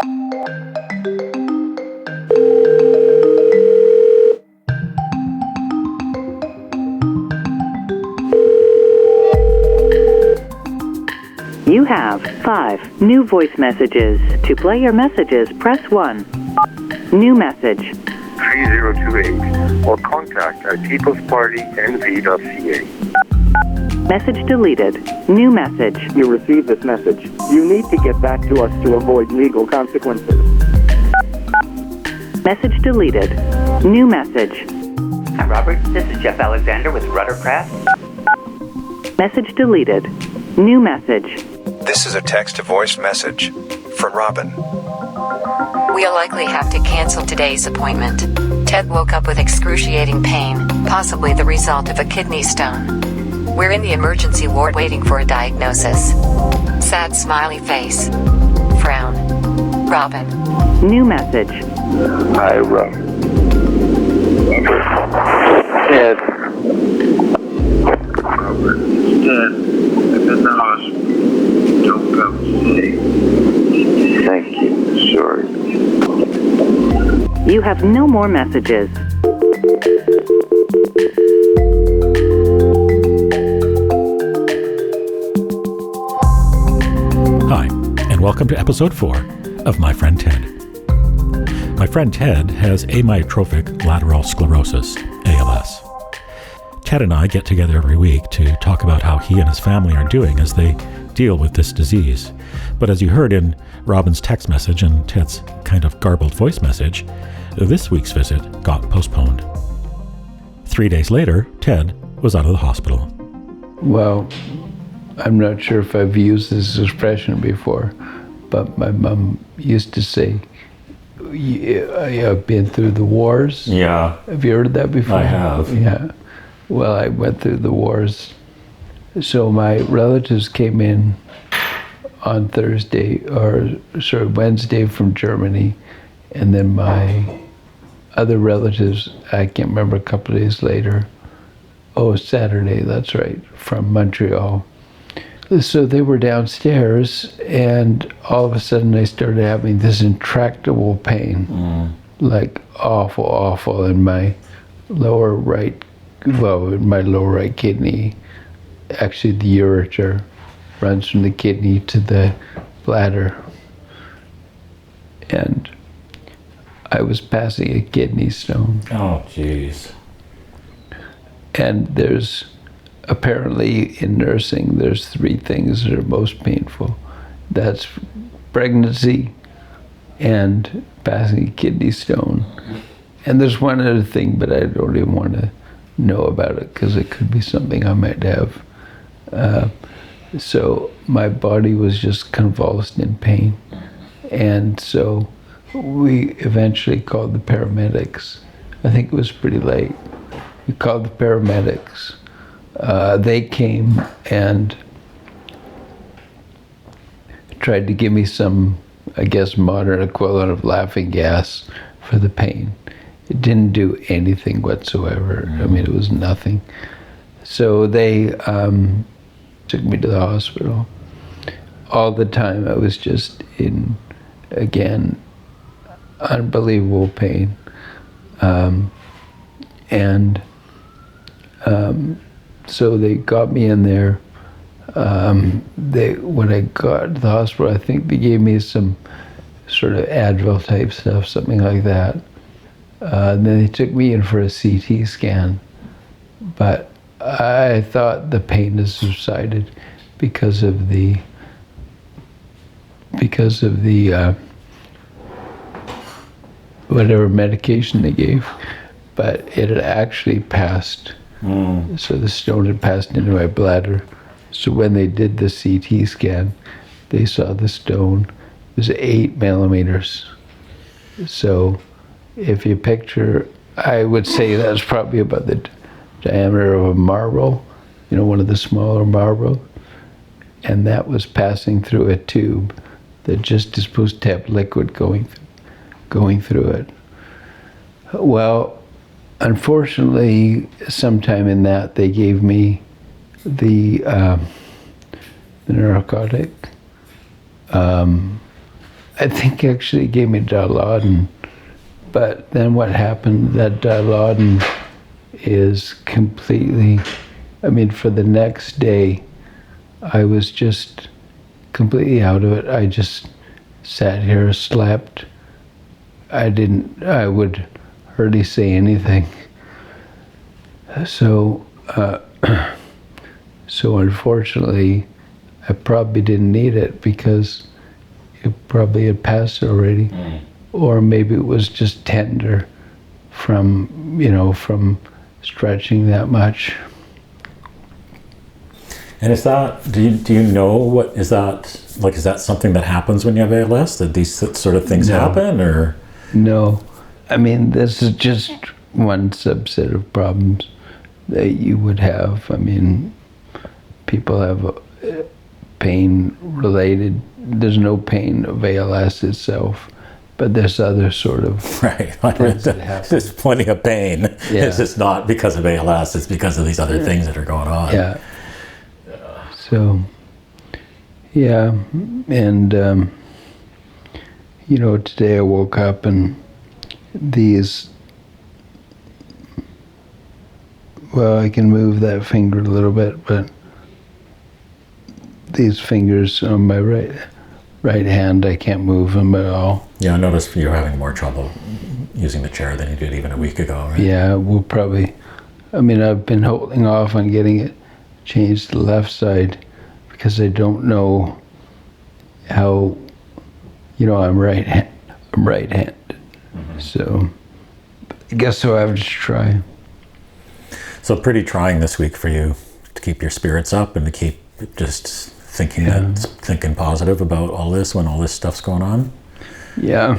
You have 5 new voice messages. To play your messages, press 1. New message. 3028 or contact at peoplespartynv.ca. Message deleted. New message. You received this message. You need to get back to us to avoid legal consequences. Message deleted. New message. Hi, Robert. This is Jeff Alexander with Ruddercraft. Message deleted. New message. This is a text-to-voice message from Robin. We'll likely have to cancel today's appointment. Ted woke up with excruciating pain, possibly the result of a kidney stone. We're in the emergency ward waiting for a diagnosis. Sad smiley face. Frown. Robin. New message. Hi, Robin. Ted. Robert, it's Ted. I'm in the hospital. Don't come today. Thank you. Sorry. You have no more messages. Hi, and welcome to episode 4 of My Friend Ted. My friend Ted has amyotrophic lateral sclerosis, ALS. Ted and I get together every week to talk about how he and his family are doing as they deal with this disease. But as you heard in Robin's text message and Ted's kind of garbled voice message, this week's visit got postponed. 3 days later, Ted was out of the hospital. Well, I'm not sure if I've used this expression before, but my mom used to say, I've been through the wars. Yeah. Have you heard that before? I have. Yeah. Well, I went through the wars. So my relatives came in on Wednesday from Germany, and then my other relatives, I can't remember, a couple of days later. Oh, Saturday, that's right, from Montreal. So they were downstairs, and all of a sudden I started having this intractable pain, like awful in my lower right kidney. Actually, the ureter runs from the kidney to the bladder. And I was passing a kidney stone. Oh, jeez. And there's, apparently in nursing, there's 3 things that are most painful. That's pregnancy and passing a kidney stone. And there's one other thing, but I don't even want to know about it because it could be something I might have. So my body was just convulsed in pain. And so we eventually called the paramedics. I think it was pretty late. We called the paramedics. They came and tried to give me some, I guess, modern equivalent of laughing gas for the pain. It didn't do anything whatsoever. I mean, it was nothing. So they took me to the hospital. All the time I was just in, again, unbelievable pain. So they got me in there. When I got to the hospital, I think they gave me some sort of Advil type stuff, something like that. And then they took me in for a CT scan. But I thought the pain has subsided because of the whatever medication they gave. But it had actually passed. So the stone had passed into my bladder. So when they did the CT scan, they saw the stone was 8 millimeters. So if you picture, I would say that's probably about the diameter of a marble, one of the smaller marbles. And that was passing through a tube that just is supposed to have liquid going through it. Well, unfortunately, sometime in that, they gave me the narcotic, I think actually he gave me Dilaudid, but then what happened, that Dilaudid is completely, I mean, for the next day, I was just completely out of it. I just sat here, slept. I would hardly say anything. So unfortunately, I probably didn't need it because it probably had passed already. Or maybe it was just tender from stretching that much. And is that, do you know what, is that something that happens when you have ALS? That these sort of things happen, or? No. I mean, this is just one subset of problems that you would have. I mean, people have pain related. There's no pain of ALS itself, but there's other sort of right. There's plenty of pain. Yeah. It's just not because of ALS. It's because of these other things that are going on. Yeah. So, yeah, and today I woke up and these. Well, I can move that finger a little bit, but these fingers on my right hand, I can't move them at all. Yeah, I noticed you're having more trouble using the chair than you did even a week ago, right? Yeah, we'll probably, I mean, I've been holding off on getting it changed to the left side because I don't know how, I'm right-handed. Mm-hmm. So I guess I'll have to try. So pretty trying this week for you to keep your spirits up and to keep just thinking positive about all this when all this stuff's going on. Yeah.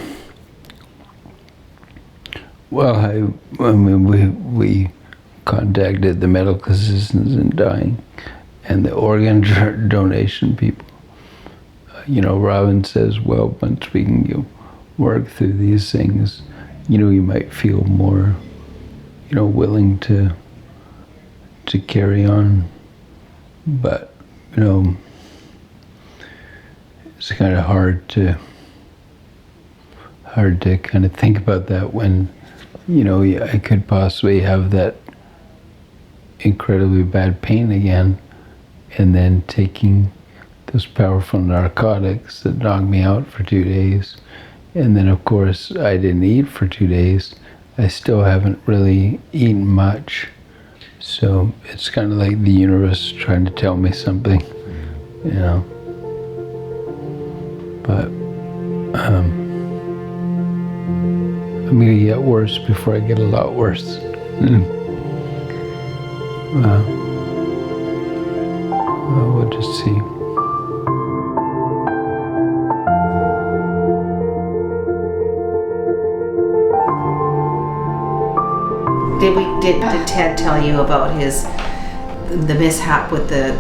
Well, I mean, we contacted the medical assistants in dying and the organ donation people. Robin says, well, once we can work through these things, you might feel more, willing to carry on. But, it's kind of hard to kind of think about that when, I could possibly have that incredibly bad pain again, and then taking those powerful narcotics that knocked me out for 2 days. And then, of course, I didn't eat for 2 days. I still haven't really eaten much. So it's kind of like the universe trying to tell me something, But I'm going to get worse before I get a lot worse. We'll just see. Did Ted tell you about the mishap with the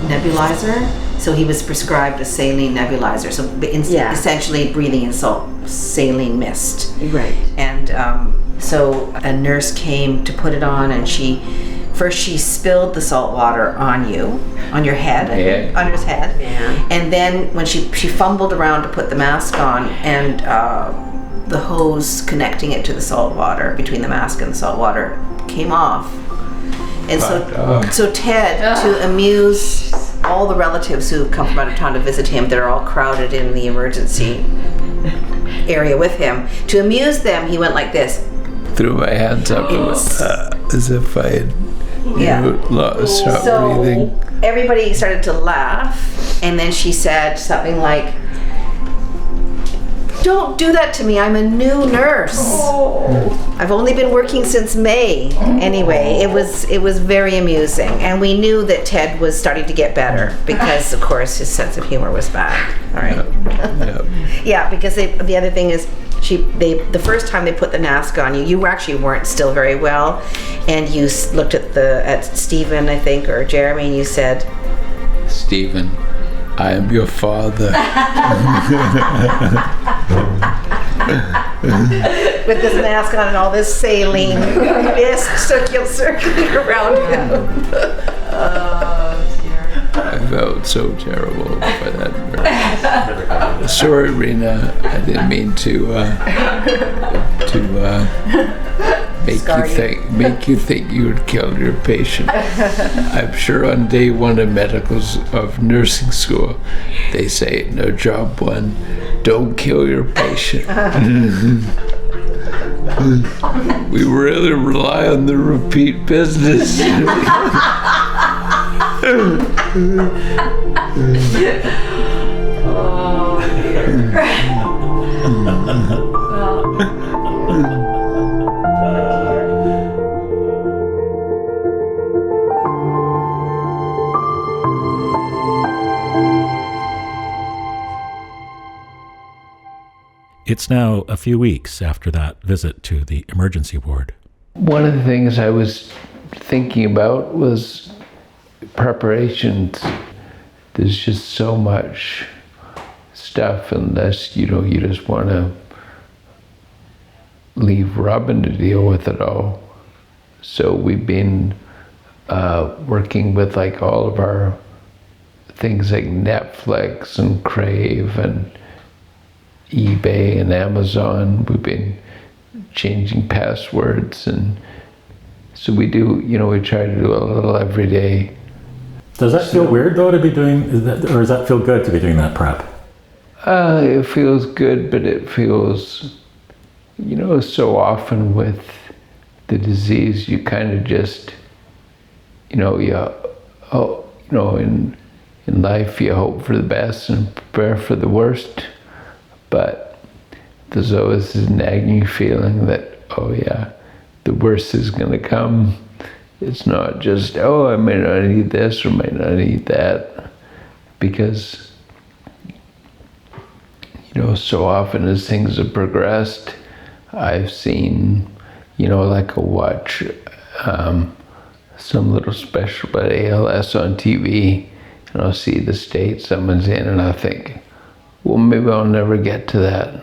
nebulizer? So he was prescribed a saline nebulizer. So essentially breathing in saline mist. Right. And so a nurse came to put it on, and she spilled the salt water on your head, on his head. Yeah. And then when she fumbled around to put the mask on, and the hose connecting it to the salt water, between the mask and the salt water, came off. And so Ted, to amuse all the relatives who come from out of town to visit him, they're all crowded in the emergency area with him. To amuse them, he went like this. Threw my hands up as if I had stopped breathing. Everybody started to laugh, and then she said something like, "Don't do that to me. I'm a new nurse. I've only been working since May." Anyway, it was very amusing, and we knew that Ted was starting to get better because, of course, his sense of humor was back. All right. Yeah, because the other thing is, the first time they put the mask on you actually weren't still very well, and you looked at Stephen, I think, or Jeremy, and you said, "Stephen, I am your father." With this mask on and all this saline mist circling around him. Oh, dear. I felt so terrible by that. Sorry, Rena. I didn't mean to make you think you had killed your patient. I'm sure on day one of nursing school, they say, no, job one, don't kill your patient. We really rely on the repeat business. It's now a few weeks after that visit to the emergency ward. One of the things I was thinking about was preparations. There's just so much stuff unless, you just want to leave Robin to deal with it all. So we've been working with like all of our things like Netflix and Crave and eBay and Amazon. We've been changing passwords, and so we do, we try to do a little every day. Does that feel weird though to be doing that, or does that feel good to be doing that prep? It feels good, but it feels, so often with the disease, you kind of just, in life you hope for the best and prepare for the worst. But there's always this nagging feeling that, oh yeah, the worst is going to come. It's not just, oh, I may not need this or may not need that. Because, so often as things have progressed, I've seen, like I'll watch some little special about ALS on TV, and I'll see the state someone's in, and I think, well, maybe I'll never get to that.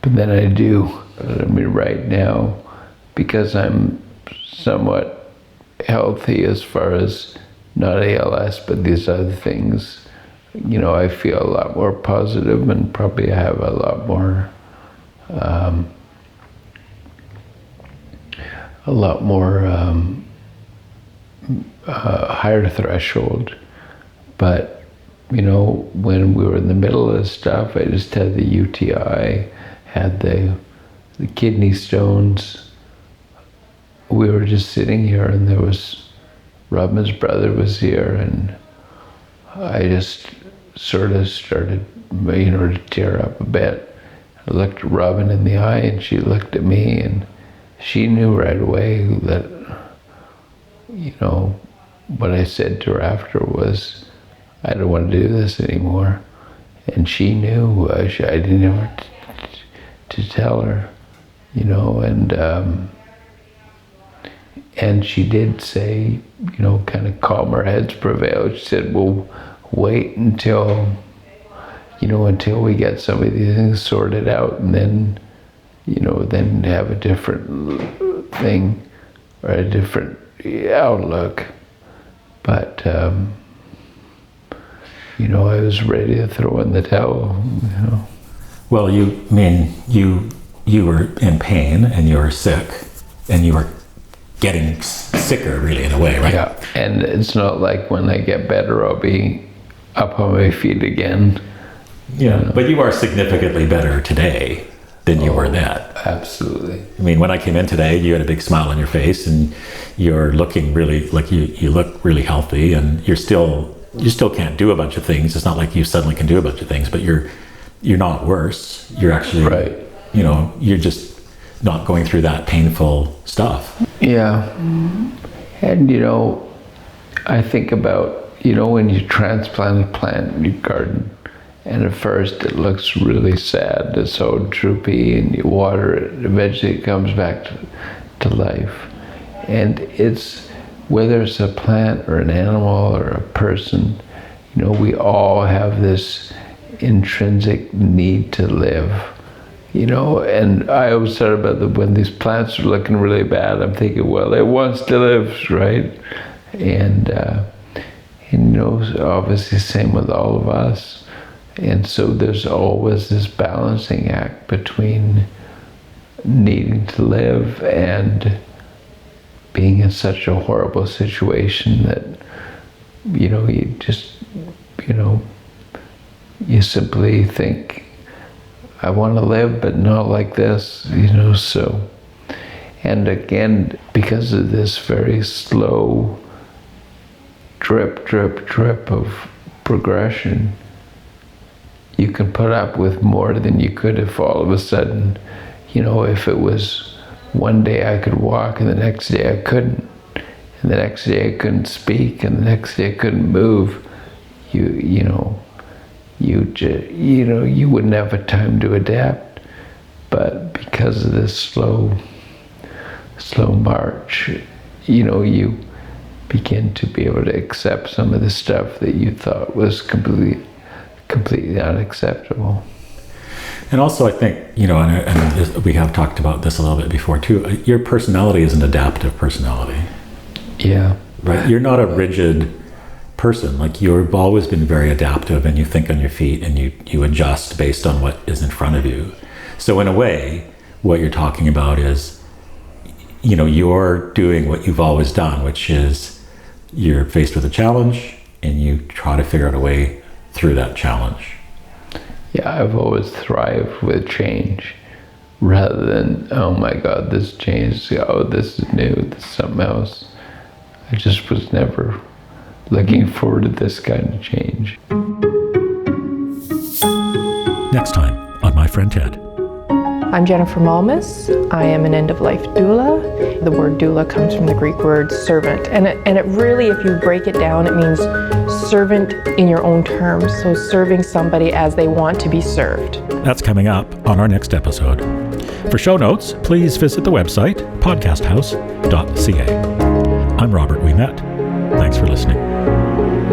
But then I do. I mean, right now, because I'm somewhat healthy as far as not ALS, but these other things, I feel a lot more positive and probably have a lot more, higher threshold. But when we were in the middle of this stuff, I just had the UTI, had the kidney stones. We were just sitting here, and there was, Robin's brother was here, and I just sort of started, to tear up a bit. I looked at Robin in the eye, and she looked at me, and she knew right away that, what I said to her after was, I don't want to do this anymore. And she knew. I didn't have to tell her, and she did say, kind of calmer heads prevail. She said, well, wait until we get some of these things sorted out, and then, then have a different thing or a different outlook. But, I was ready to throw in the towel, Well, you were in pain and you were sick and you were getting sicker, really, in a way, right? Yeah, and it's not like when I get better, I'll be up on my feet again. Yeah, but you are significantly better today than you were then. Absolutely. I mean, when I came in today, you had a big smile on your face and you're looking really, like you look really healthy, and you still can't do a bunch of things. It's not like you suddenly can do a bunch of things, but you're not worse. You're actually, right. You're just not going through that painful stuff. Yeah. And, I think about, when you transplant a plant in your garden, and at first it looks really sad, it's so droopy, and you water it, and eventually it comes back to life. And it's, whether it's a plant or an animal or a person, we all have this intrinsic need to live, and I always thought about when these plants are looking really bad, I'm thinking, well, it wants to live, right? And obviously same with all of us. And so there's always this balancing act between needing to live and being in such a horrible situation that, you just, you simply think, I want to live, but not like this, so. And again, because of this very slow drip, drip, drip of progression, you can put up with more than you could if all of a sudden, if it was one day I could walk and the next day I couldn't, and the next day I couldn't speak, and the next day I couldn't move, you wouldn't have a time to adapt. But because of this slow march, you begin to be able to accept some of the stuff that you thought was completely unacceptable. And also, I think, and we have talked about this a little bit before too, your personality is an adaptive personality. Yeah. Right? You're not a rigid person. Like, you've always been very adaptive, and you think on your feet, and you adjust based on what is in front of you. So in a way, what you're talking about is, you're doing what you've always done, which is you're faced with a challenge and you try to figure out a way through that challenge. Yeah, I've always thrived with change rather than, oh my God, this changed, oh, this is new, this is something else. I just was never looking forward to this kind of change. Next time on My Friend Ted. I'm Jennifer Malmus. I am an end-of-life doula. The word doula comes from the Greek word servant. And it really, if you break it down, it means servant in your own terms. So serving somebody as they want to be served. That's coming up on our next episode. For show notes, please visit the website, podcasthouse.ca. I'm Robert Ouimet. Thanks for listening.